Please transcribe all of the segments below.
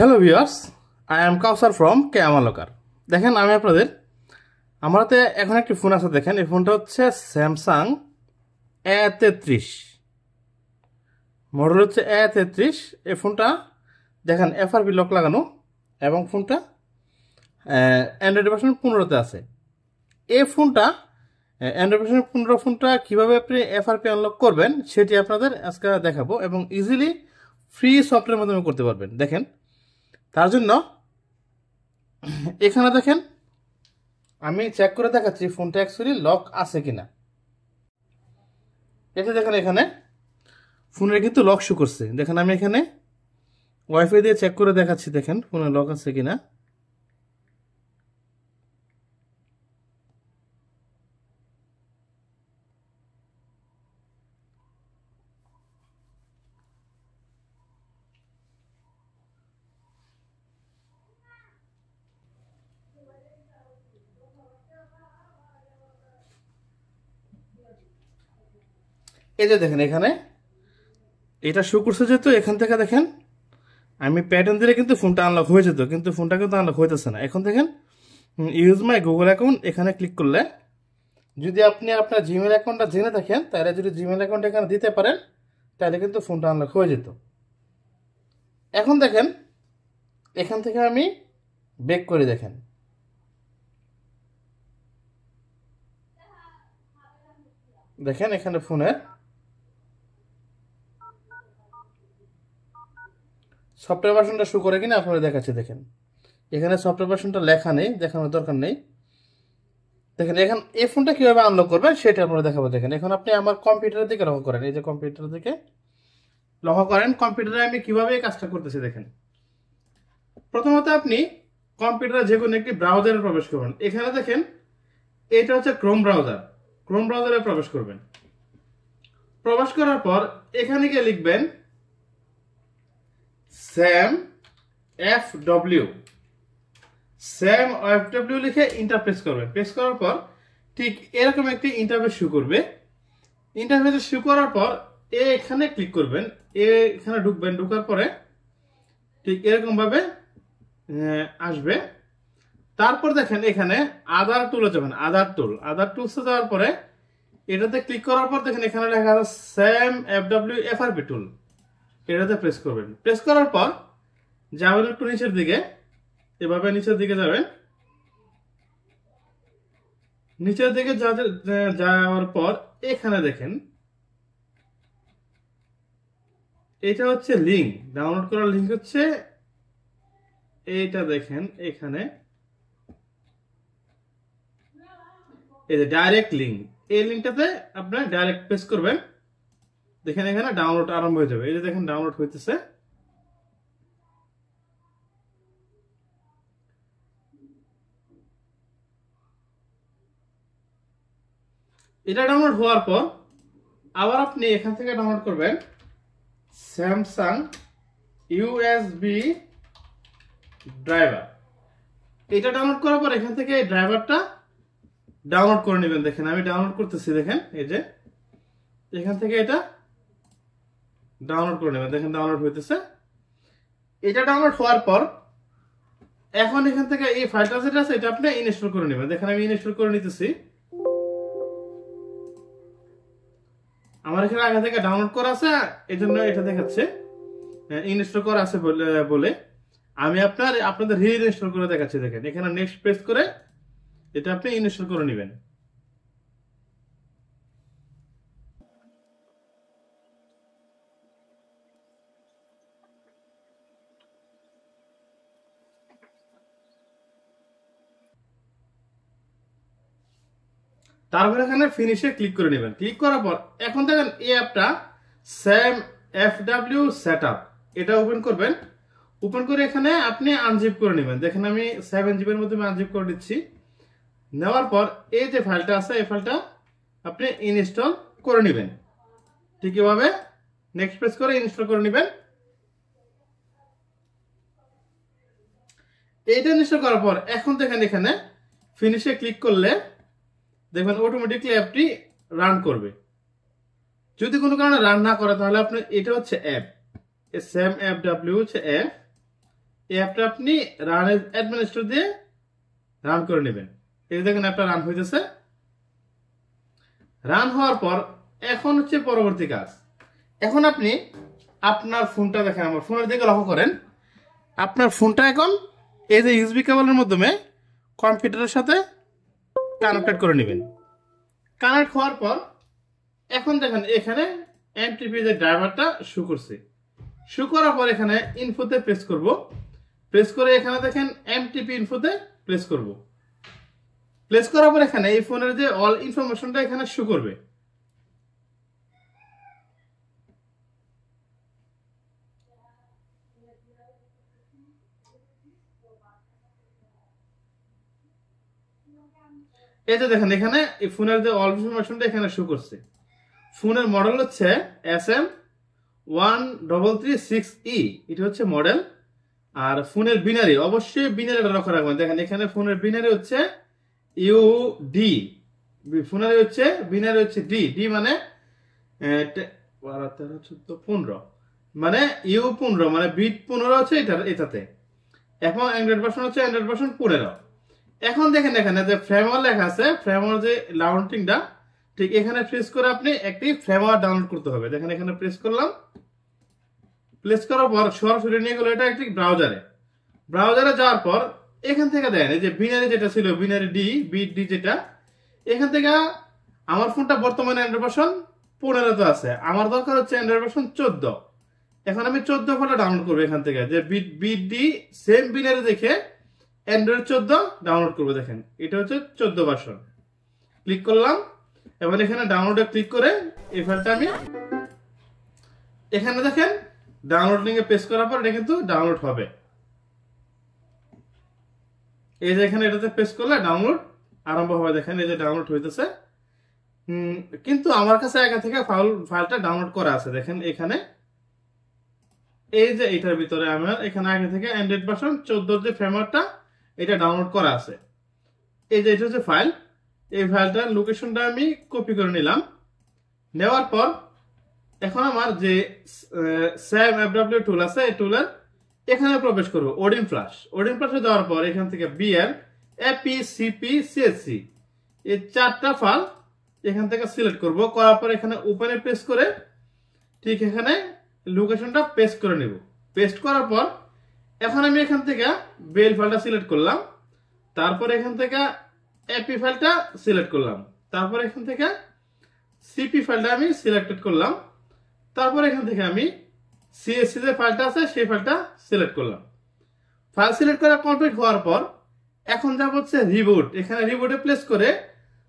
Hello viewers, I am Kawsar from কেয়ামালকার। দেখেন আমি আপনাদের আমার হাতে এখন একটি ফোন আছে। দেখেন এই ফোনটা হচ্ছে স্যামসাং A33, মডেল হচ্ছে A33। এই ফোনটা দেখেন FRP লক লাগানো এবং ফোনটা অ্যান্ড্রয়েড ভার্সন 15-তে আছে। এই ফোনটা অ্যান্ড্রয়েড ভার্সন 15 ফোনটা কীভাবে আপনি FRP আনলক করবেন সেটি আপনাদের আজকে দেখাবো এবং ইজিলি ফ্রি সফটওয়্যারের মাধ্যমে করতে পারবেন। দেখেন তার জন্য এখানে দেখেন আমি চেক করে দেখাচ্ছি ফোনটা অ্যাকচুয়ালি লক আছে কিনা। এটা দেখেন এখানে ফোনের কিন্তু লক শো করছে। দেখেন আমি এখানে ওয়াইফাই দিয়ে চেক করে দেখাচ্ছি, দেখেন ফোনে লক আছে কিনা। এই যে দেখেন এখানে এটা শো করছে, যেহেতু এখান থেকে দেখেন আমি প্যাটার্ন দিলে কিন্তু ফোনটা আনলক হয়ে যেত, কিন্তু ফোনটা কিন্তু আনলক হইতেছে না। এখন দেখেন ইউজ মাই গুগল অ্যাকাউন্ট এখানে ক্লিক করলে যদি আপনি আপনার জিমেল অ্যাকাউন্টটা জেনে থাকেন তাহলে যদি জিমেল অ্যাকাউন্ট এখানে দিতে পারেন তাহলে কিন্তু ফোনটা আনলক হয়ে যেত। এখন দেখেন এখান থেকে আমি ব্যাক করে দেখেন দেখেন এখানে ফোনের সফটওয়্যার ভার্সনটা শো করে কিনা আপনারা দেখাচ্ছি। দেখেন এখানে সফটওয়্যার ভার্সনটা লেখা নেই, দেখানোর দরকার নেই। দেখেন এখন এই ফোনটা কীভাবে আনলক করবেন সেটা আপনারা দেখাবো। দেখেন এখন আপনি আমার কম্পিউটারের দিকে লক্ষ্য করেন, এই যে কম্পিউটারের দিকে লক্ষ্য করেন কম্পিউটারে আমি কীভাবে এই কাজটা করতেছি। দেখেন প্রথমত আপনি কম্পিউটারে যে কোনো একটি ব্রাউজারে প্রবেশ করবেন। এখানে দেখেন এটা হচ্ছে ক্রোম ব্রাউজার, ক্রোম ব্রাউজারে প্রবেশ করবেন। প্রবেশ করার পর এখানে গিয়ে লিখবেন SAMFW লিখে ইন্টার প্রেস করবেন। প্রেস করার পর ঠিক এরকম একটি ইন্টারফেস শো করবে। ইন্টারফেস শো করার পর এখানে ক্লিক করবেন, এখানে ঢুকবেন। ঢুকার পরে ঠিক এরকম ভাবে আসবে। তারপর দেখেন এখানে আদার টুলে যাবেন, আদার টুলসে যাওয়ার পরে এটাতে ক্লিক করার পর দেখেন এখানে লেখা আছে SAMFW FRP টুল, এটাতে প্রেস করবেন। প্রেস করার পর যাবেন একটু নিচের দিকে, এভাবে নিচের দিকে যাবেন। নিচের দিকে যাওয়ার পর এখানে দেখেন এটা হচ্ছে লিঙ্ক, ডাউনলোড করার লিঙ্ক হচ্ছে এইটা। দেখেন এখানে এই যে ডাইরেক্ট লিঙ্ক, এই লিঙ্কটাতে আপনার ডাইরেক্ট প্রেস করবেন। দেখেন এখানে ডাউনলোড আরম্ভ হয়ে যাবে। এই যে দেখেন ডাউনলোড হইতেছে। এটা ডাউনলোড হওয়ার পর আবার আপনি এখান থেকে ডাউনলোড করবেন স্যামসাং USB ড্রাইভার। এটা ডাউনলোড করার পর এখান থেকে এই ড্রাইভারটা ডাউনলোড করে নেবেন। দেখেন আমি ডাউনলোড করতেছি। দেখেন এই যে এখান থেকে এটা ডাউনলোড করে নেবেন। দেখেন ডাউনলোড হইতেছে। এটা ডাউনলোড হওয়ার পর এখন এখান থেকে এই ফাইলটা যেটা আছে এটা আপনি ইনস্টল করে নেবেন। দেখেন আমি ইনস্টল করে নিতেছি। আমার এখানে আগে থেকে ডাউনলোড করা আছে, এই জন্য এটা দেখাচ্ছে ইনস্টল করা আছে বলে আমি আপনাদের রিইনস্টল করে দেখাচ্ছি। দেখেন এখানে নেক্সট প্রেস করে এটা আপনি ইনস্টল করে নেবেন। তারপর এখানে ফিনিশে ক্লিক করে নেবেন। ক্লিক করার পর এখন দেখেন এই অ্যাপটা SAMFW সেটআপ, এটা ওপেন করবেন। ওপেন করে এখানে আপনি আনজিপ করে নেবেন। দেখেন আমি 7GB এর মধ্যে আনজিপ করে দিচ্ছি। নেওয়ার পর এই যে ফাইলটা আছে এই ফাইলটা আপনি ইনস্টল করে নেবেন। ঠিক এভাবে নেক্সট প্রেস করে ইনস্টল করে নেবেন। এইটা ইনস্টল করার পর এখন দেখেন এখানে ফিনিশে ক্লিক করলে দেখবেন অটোমেটিকলি অ্যাপটি রান করবে। যদি কোনো কারণে রান না করে তাহলে আপনি এটা হচ্ছে অ্যাপ, SAMFW হচ্ছে অ্যাপ। এই অ্যাপটা আপনি রান এজ অ্যাডমিনিস্ট্রেটর দিয়ে রান করে নেবেন। এই দেখেন অ্যাপটা রান হইতেছে। রান হওয়ার পর এখন হচ্ছে পরবর্তী কাজ। এখন আপনি আপনার ফোনটা দেখেন, আমার ফোনের দিকে লক্ষ্য করেন। আপনার ফোনটা এখন এই যে ইউএসবি কেবলের মাধ্যমে কম্পিউটারের সাথে কানেক্টেড করে নেবেন। কানেক্ট হওয়ার পর এখন দেখেন এখানে এমটিপি যে ড্রাইভারটা শো করছে। শো করার পর এখানে ইনফোতে প্রেস করব। প্রেস করে এখানে দেখেন এমটিপি ইনফোতে প্রেস করব। প্লেস করার পর এখানে এই ফোনের যে অল ইনফরমেশনটা এখানে শো করবে। এই যে দেখেন এখানে এই ফোনের যে অল ইনফরমেশনটা এখানে শো করছে। ফোনের মডেল হচ্ছে SM1336E, এটা হচ্ছে মডেল। আর ফোনের বিনারি অবশ্যই বিনারিটা লক্ষ্য রাখবেন। দেখেন এখানে ফোনের বিনারি হচ্ছে ইউডি, ফোনের হচ্ছে বিনারি হচ্ছে ডি, ডি মানে 12 13 14 15, মানে ইউ15 মানে বিট 15 হচ্ছে এটাতে। এখন অ্যান্ড্রয়েড ভার্সন হচ্ছে অ্যান্ড্রয়েড ভার্সন 15। এখন দেখেন এখানে যে ফ্রেমওয়ার লেখা আছে, ফ্রেমওয়ার যে লাউন্টিংটা ঠিক এখানে প্রেস করে আপনি একটি ফ্রেমওয়ার ডাউনলোড করতে হবে। দেখেন এখানে প্রেস করলাম। প্রেস করার পর সরাসরি নিয়ে গেল এটা একটি ব্রাউজারে। ব্রাউজারে যাওয়ার পর এখান থেকে দেন এই যে বিনারি যেটা ছিল, বিনারি ডি, বিট ডি যেটা, এখান থেকে আমার ফোনটা বর্তমানে অ্যান্ড্রয়েড ভার্সন 15 তো আছে, আমার দরকার হচ্ছে অ্যান্ড্রয়েড ভার্সন 14। এখন আমি 14 ফোনটা ডাউনলোড করবো এখান থেকে, যে বিট ডি সেম বিনারি দেখে অ্যান্ড্রয়েড 14 ডাউনলোড করবো। দেখেন এটা হচ্ছে 14 ভার্সন। ক্লিক করলাম। এবার এখানে ডাউনলোডে ক্লিক করে এই ফাইলটা আমি এখানে দেখেন ডাউনলোড লিঙ্কে প্রেস করার পর এটা কিন্তু ডাউনলোড হবে। এই যে এখানে এটাতে প্রেস করলে ডাউনলোড আরম্ভ হবে। দেখেন এই যে ডাউনলোড হইতেছে। কিন্তু আমার কাছে আগে থেকে ফাইলটা ডাউনলোড করা আছে। দেখেন এখানে এই যে এটার ভিতরে আমার এখানে আগে থেকে অ্যান্ড্রয়েড ভার্সন 14 যে ফ্রেমওয়ার্কটা এটা ডাউনলোড করা আছে। এই যে এটা হচ্ছে ফাইল। এই ফাইলটার লোকেশনটা আমি কপি করে নিলাম। নেওয়ার পর এখন আমার যে স্যাম এফডব্লিউ টুল আছে এই টুলের এখানে প্রবেশ করব। ওডিন ফ্ল্যাশ, ওডিন ফ্ল্যাশে যাওয়ার পর এখান থেকে বিআর এপি সিপি সিএসসি এই 4টা ফাইল এখান থেকে সিলেক্ট করব। করার পর এখানে ওপেনে প্রেস করে ঠিক এখানে লোকেশনটা পেস্ট করে নেব। পেস্ট করার পর এখন আমি এখান থেকে বেল ফাইলটা সিলেক্ট করলাম। তারপর এখান থেকে এপি ফাইলটা সিলেক্ট করলাম। তারপর এখান থেকে সিপি ফাইলটা আমি সিলেক্টেড করলাম। তারপর এখান থেকে আমি সিএসসি যে ফাইলটা আছে সেই ফাইলটা সিলেক্ট করলাম। ফাইল সিলেক্ট করা কমপ্লিট হওয়ার পর এখন যাব হচ্ছে রিবুট। এখানে রিবুটে প্লেস করে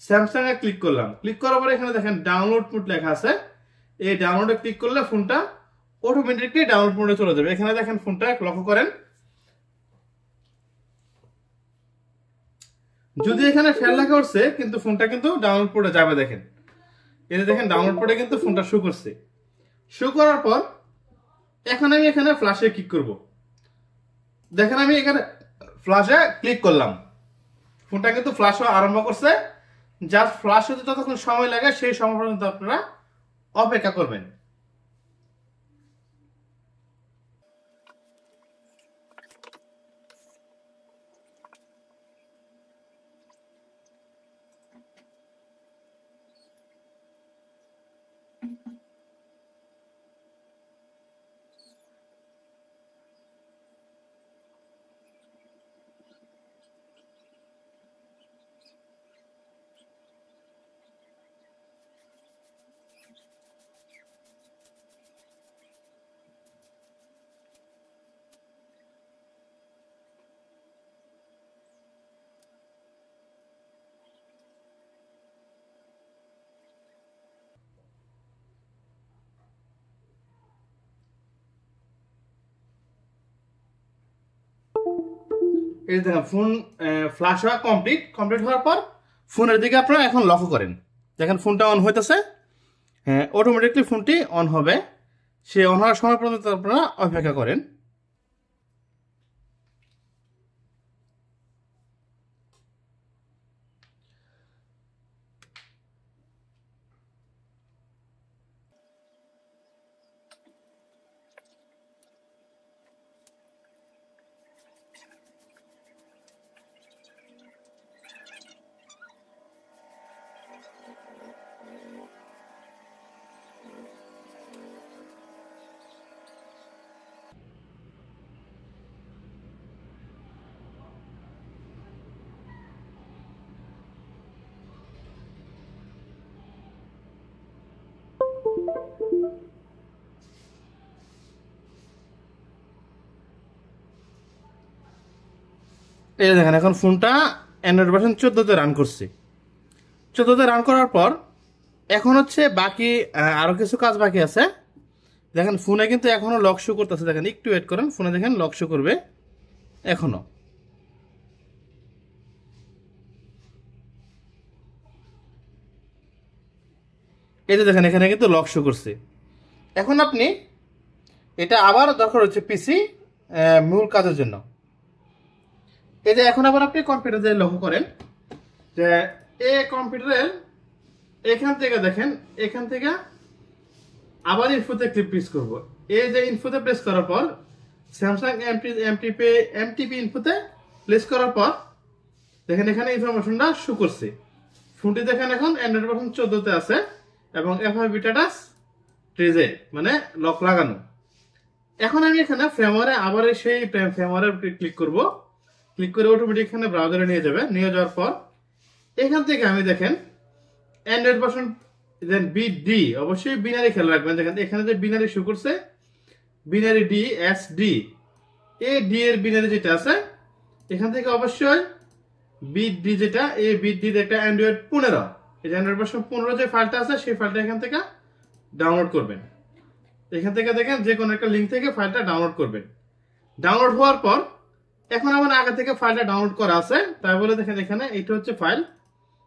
স্যামসাং এ ক্লিক করলাম। ক্লিক করার পর এখানে দেখেন ডাউনলোড মোড লেখা আছে। এই ডাউনলোডে ক্লিক করলে ফোনটা অটোমেটিকলি ডাউনলোড মোডে চলে যাবে। এখানে দেখেন ফোনটা লক্ষ্য করেন, যদি এখানে ফেল লেখা উঠছে কিন্তু ফোনটা কিন্তু ডাউনলোড মোডে যাবে। দেখেন এই যে দেখেন ডাউনলোড মোডে কিন্তু ফোনটা শো করছে। শো করার পর এখন আমি এখানে ফ্ল্যাশে ক্লিক করব। দেখেন আমি এখানে ফ্ল্যাশে ক্লিক করলাম, ফোনটা কিন্তু ফ্ল্যাশ হওয়া আরম্ভ করছে। জাস্ট ফ্ল্যাশ হতে যতক্ষণ সময় লাগে সেই সময় পর্যন্ত আপনারা অপেক্ষা করবেন। এই দেখেন ফোন ফ্ল্যাশ হওয়া কমপ্লিট হওয়ার পর ফোনের দিকে আপনারা এখন লক্ষ্য করেন। দেখেন ফোনটা অন হইতেছে। হ্যাঁ, অটোমেটিকলি ফোনটি অন হবে। সে অন হওয়ার সময় পর্যন্ত আপনারা অপেক্ষা করেন। এই যে দেখেন এখন ফোনটা অ্যান্ড্রয়েড ভার্সন 14-তে রান করছি। 14-তে রান করার পর এখন হচ্ছে বাকি আরো কিছু কাজ বাকি আছে। দেখেন ফোনে কিন্তু এখনো লক শো করতেছে, দেখেন একটু ওয়েট করেন, ফোনে দেখেন লক শো করবে এখনো। এই যে দেখেন এখানে কিন্তু লক শো করছে। এখন আপনি এটা আবার দরকার হচ্ছে পিসি মূল কাজের জন্য। এই যে এখন আবার আপনি কম্পিউটারে লক্ষ্য করেন যে এই কম্পিউটারের এখান থেকে দেখেন, এখান থেকে আবার ইনফোতে ক্লিক প্রেস করব। এই যে ইনফোতে প্রেস করার পর স্যামসাং এমটিপি ইনফোতে প্রেস করার পর দেখেন এখানে ইনফরমেশনটা শো করছে। ফোনটি দেখেন এখন অ্যান্ড্রয়েড ভার্সন 14-তে আছে এবং এফআইবি টাচ ট্রেজে মানে লক লাগানো। এখন আমি এখানে ফ্রেমওয়্যারে আবার সেই ফ্রেমওয়্যারে ক্লিক করব। ক্লিক করে অটোমেটিক এখানে ব্রাউজারে নিয়ে যাবে। নিয়ে যাওয়ার পর এখান থেকে আমি দেখেন অ্যান্ড্রয়েড ভার্সন দেন বিডি, অবশ্যই বিনারি খেয়াল রাখবেন। দেখেন এখানে যে বিনারি শো করছে, বিনারি ডি এস ডি, এই ডি এর বিনারি যেটা আছে এখান থেকে অবশ্যই বিডি যেটা, এই বিডি একটা অ্যান্ড্রয়েড 15, এই যে অ্যান্ড্রয়েড ভার্সন 15 যে ফাইলটা আছে সেই ফাইলটা এখান থেকে ডাউনলোড করবেন। এখান থেকে দেখেন যে কোনো একটা লিঙ্ক থেকে ফাইলটা ডাউনলোড করবেন। ডাউনলোড হওয়ার পর এখন আমার আগে থেকে ফাইলটা ডাউনলোড করা আছে, তাই বলে দেখেন এখানে এটা হচ্ছে ফাইল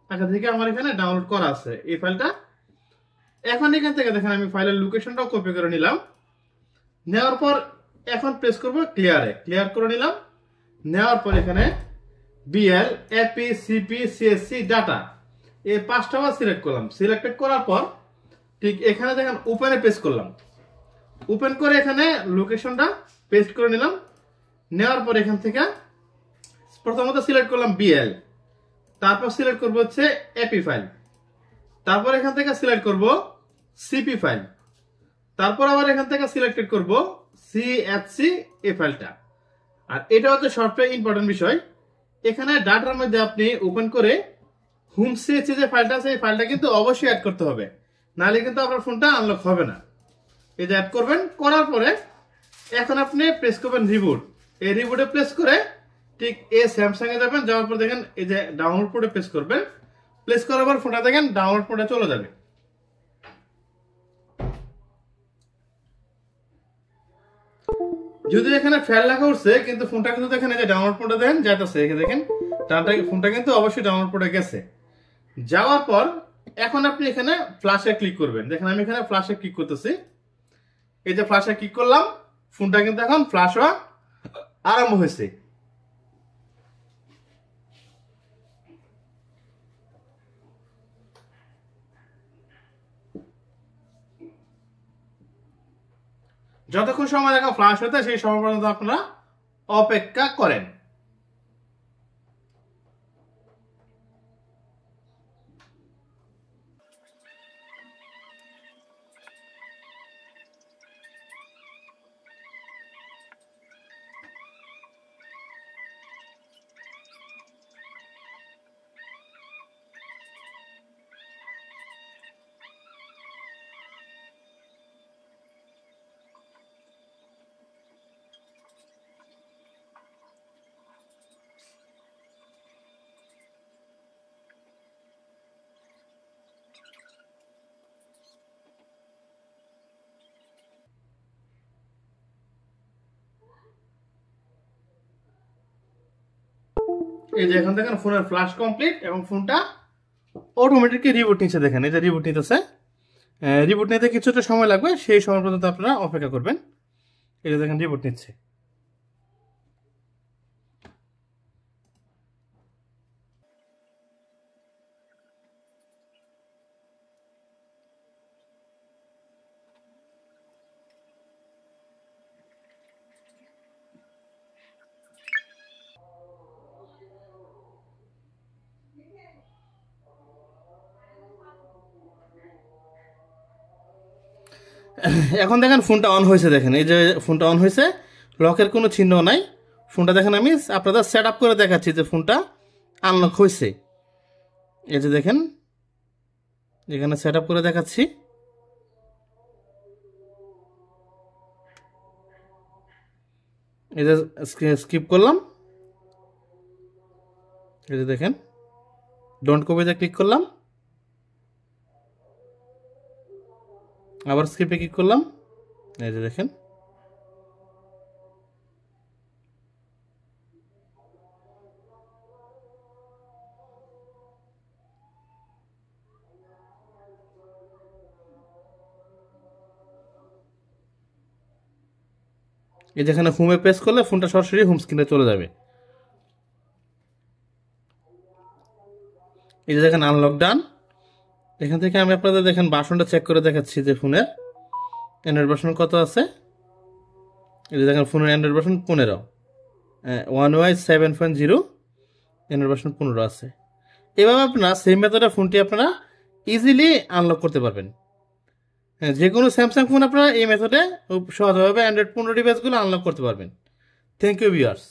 আগে থেকে আমার এখানে ডাউনলোড করা আছে এই ফাইলটা। এখন এখান থেকে দেখেন আমি ফাইলের লোকেশনটাও কপি করে নিলাম। নেওয়ার পর এখন প্রেস করব ক্লিয়ারে, ক্লিয়ার করে নিলাম। নেওয়ার পর এখানে B L A P C P C S C data এই 5টা বার সিলেক্ট করলাম। সিলেক্টেড করার পর ঠিক এখানে দেখেন ওপেনে প্রেস করলাম। ওপেন করে এখানে লোকেশনটা পেস্ট করে নিলাম। নেওয়ার পর এখান থেকে প্রথমত সিলেক্ট করলাম বিএল, তারপর সিলেক্ট করব হচ্ছে এপি ফাইল, তারপর এখান থেকে সিলেক্ট করব সিপি ফাইল, তারপর আবার এখান থেকে সিলেক্টেড করব সিএসসি এই ফাইলটা। আর এটা হচ্ছে সবচেয়ে ইম্পর্টেন্ট বিষয়, এখানে ডাটার মধ্যে আপনি ওপেন করে হোম সিএসসি যে ফাইলটা আছে এই ফাইলটা কিন্তু অবশ্যই অ্যাড করতে হবে, নাহলে কিন্তু আপনার ফোনটা আনলক হবে না। এই যে অ্যাড করবেন, করার পরে এখন আপনি প্রেস করবেন রিবুট। এই রিবুটে প্রেস করে ঠিক এই স্যামসাং এ যাবেন, যাওয়ার পর দেখেন এই যে ডাউনলোড মোডে প্রেস করবেন। প্রেস করার পর ফোনটা দেখেন ডাউনলোড মোডে চলে যাবে। যদি এখানে ফেল লেখা উঠছে কিন্তু ফোনটা কিন্তু দেখেন এই যে ডাউনলোড মোডে দেখেন যাইতেছে, দেখেন ফোনটা কিন্তু অবশ্যই ডাউনলোড মোডে গেছে। যাওয়ার পর এখন আপনি এখানে ফ্ল্যাশে ক্লিক করবেন। দেখেন আমি এখানে ফ্ল্যাশে ক্লিক করতেছি। এই যে ফ্ল্যাশে ক্লিক করলাম, ফোনটা কিন্তু এখন ফ্ল্যাশ হওয়া আরম্ভ হয়েছে। যতক্ষণ সময় দেখেন ফ্ল্যাশ হতে সেই সময় পর্যন্ত আপনারা অপেক্ষা করেন। এই যে এখন দেখেন ফোনের ফ্ল্যাশ কমপ্লিট এবং ফোনটা অটোমেটিকলি রিবুট নিচ্ছে। দেখেন এই যে রিবুট নিতেছে। রিবুট নিতে কিছুটা সময় লাগবে, সেই সময় পর্যন্ত আপনারা অপেক্ষা করবেন। এই যে দেখেন রিবুট নিচ্ছে। এখন দেখেন ফোনটা অন হয়েছে। দেখেন এই যে ফোনটা অন হয়েছে, লকের কোনো চিহ্ন নাই। ফোনটা দেখেন আমি আপনাদের সেট আপ করে দেখাচ্ছি যে ফোনটা আনলক হয়েছে। এই যে দেখেন এখানে সেট আপ করে দেখাচ্ছি। এই যে স্কিপ করলাম। এই যে দেখেন ডোন্ট কপিতে ক্লিক করলাম, আবার স্ক্রিপ্টে ক্লিক করলাম, এই যে দেখেন এই যেখানে হোমে প্রেস করলে ফোনটা সরাসরি হোম স্ক্রিনে চলে যাবে। এই যে দেখেন আনলক ডান। এখান থেকে আমি আপনাদের দেখেন ভার্সনটা চেক করে দেখাচ্ছি যে ফোনের অ্যান্ড্রয়েড ভার্সন কত আছে। এই যে দেখেন ফোনের android version 15, one UI 7.0 android version 15 আছে। এভাবে আপনারা সেম মেথডে ফোনটি আপনারা ইজিলি আনলক করতে পারবেন। হ্যাঁ, যে কোনো স্যামসাং ফোন আপনারা এই মেথডে সহজভাবে অ্যান্ড্রয়েড 15 ডিভাইসগুলো আনলক করতে পারবেন। Thank you viewers.